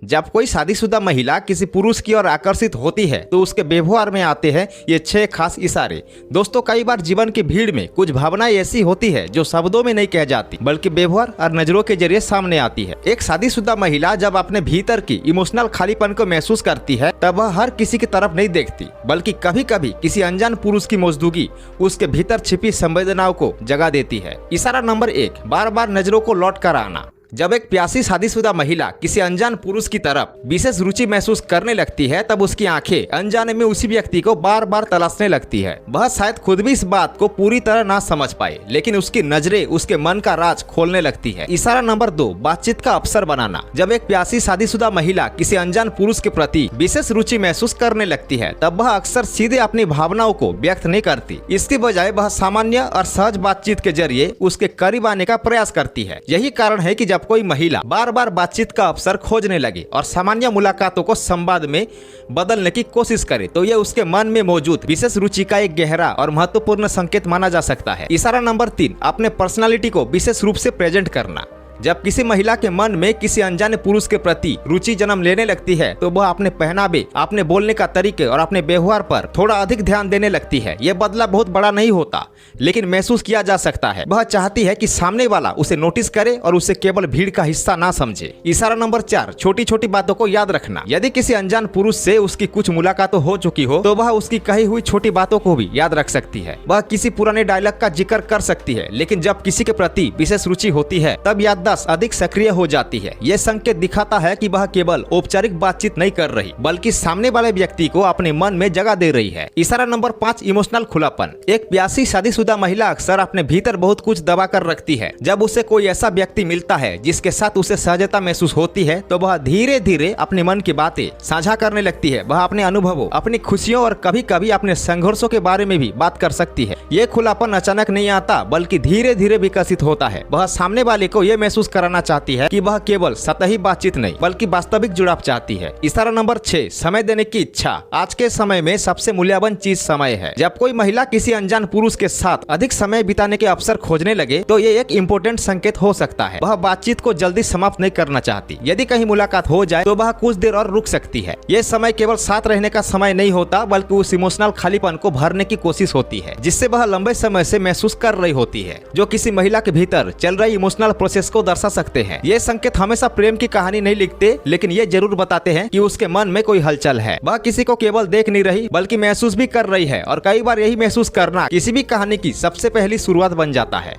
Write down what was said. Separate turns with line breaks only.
जब कोई शादीशुदा महिला किसी पुरुष की ओर आकर्षित होती है तो उसके व्यवहार में आते हैं ये 6 खास इशारे। दोस्तों, कई बार जीवन की भीड़ में कुछ भावनाएं ऐसी होती है जो शब्दों में नहीं कह जाती बल्कि व्यवहार और नजरों के जरिए सामने आती है। एक शादीशुदा महिला जब अपने भीतर की इमोशनल खालीपन को महसूस करती है तब वह हर किसी की तरफ नहीं देखती बल्कि कभी कभी किसी अनजान पुरुष की मौजूदगी उसके भीतर छिपी संवेदनाओं को जगा देती है। इशारा नंबर 1, बार बार नजरों को लौट कर आना। जब एक प्यासी शादीशुदा महिला किसी अनजान पुरुष की तरफ विशेष रुचि महसूस करने लगती है तब उसकी आंखें अनजाने में उसी व्यक्ति को बार बार तलाशने लगती है। वह शायद खुद भी इस बात को पूरी तरह ना समझ पाए, लेकिन उसकी नजरें उसके मन का राज खोलने लगती है। इशारा नंबर 2, बातचीत का अवसर बनाना। जब एक प्यासी शादीशुदा महिला किसी अनजान पुरुष के प्रति विशेष रुचि महसूस करने लगती है तब वह अक्सर सीधे अपनी भावनाओं को व्यक्त नहीं करती। इसके बजाय वह सामान्य और सहज बातचीत के जरिए उसके करीब आने का प्रयास करती है। यही कारण है कि जब कोई महिला बार बार बातचीत का अवसर खोजने लगे और सामान्य मुलाकातों को संवाद में बदलने की कोशिश करे तो यह उसके मन में मौजूद विशेष रुचि का एक गहरा और महत्वपूर्ण संकेत माना जा सकता है। इशारा नंबर 3, अपने पर्सनालिटी को विशेष रूप से प्रेजेंट करना। जब किसी महिला के मन में किसी अनजाने पुरुष के प्रति रुचि जन्म लेने लगती है तो वह अपने पहनावे, अपने बोलने का तरीके और अपने व्यवहार पर थोड़ा अधिक ध्यान देने लगती है। यह बदलाव बहुत बड़ा नहीं होता लेकिन महसूस किया जा सकता है। वह चाहती है कि सामने वाला उसे नोटिस करे और उसे केवल भीड़ का हिस्सा ना समझे। इशारा नंबर 4, छोटी छोटी बातों को याद रखना। यदि किसी अनजान पुरुष से उसकी कुछ मुलाकातें हो चुकी हो तो वह उसकी कही हुई छोटी बातों को भी याद रख सकती है। वह किसी पुराने डायलॉग का जिक्र कर सकती है, लेकिन जब किसी के प्रति विशेष रुचि होती है तब याददाश्त अधिक सक्रिय हो जाती है। यह संकेत दिखाता है कि वह केवल औपचारिक बातचीत नहीं कर रही बल्कि सामने वाले व्यक्ति को अपने मन में जगह दे रही है। इशारा नंबर 5, इमोशनल खुलापन। एक प्यासी शादीशुदा महिला अक्सर अपने भीतर बहुत कुछ दबा कर रखती है। जब उसे कोई ऐसा व्यक्ति मिलता है जिसके साथ उसे सहजता महसूस होती है तो वह धीरे धीरे अपने मन की बातें साझा करने लगती है। वह अपने अनुभवों, अपनी खुशियों और कभी कभी अपने संघर्षों के बारे में भी बात कर सकती है। ये खुलापन अचानक नहीं आता बल्कि धीरे धीरे विकसित होता है। वह सामने वाले को यह महसूस कराना चाहती है कि वह केवल सतही बातचीत नहीं बल्कि वास्तविक जुड़ाव चाहती है। इशारा नंबर 6, समय देने की इच्छा। आज के समय में सबसे मूल्यवान चीज समय है। जब कोई महिला किसी अनजान पुरुष के साथ अधिक समय बिताने के अवसर खोजने लगे तो ये एक इम्पोर्टेंट संकेत हो सकता है। वह बातचीत को जल्दी समाप्त नहीं करना चाहती। यदि कहीं मुलाकात हो जाए तो वह कुछ देर और रुक सकती है। ये समय केवल साथ रहने का समय नहीं होता बल्कि उस इमोशनल खालीपन को भरने की कोशिश होती है जिससे वह लंबे समय से महसूस कर रही होती है, जो किसी महिला के भीतर चल रही इमोशनल प्रोसेस को दर्शा सकते हैं। ये संकेत हमेशा प्रेम की कहानी नहीं लिखते, लेकिन ये जरूर बताते हैं कि उसके मन में कोई हलचल है। वह किसी को केवल देख नहीं रही बल्कि महसूस भी कर रही है और कई बार यही महसूस करना किसी भी कहानी की सबसे पहली शुरुआत बन जाता है।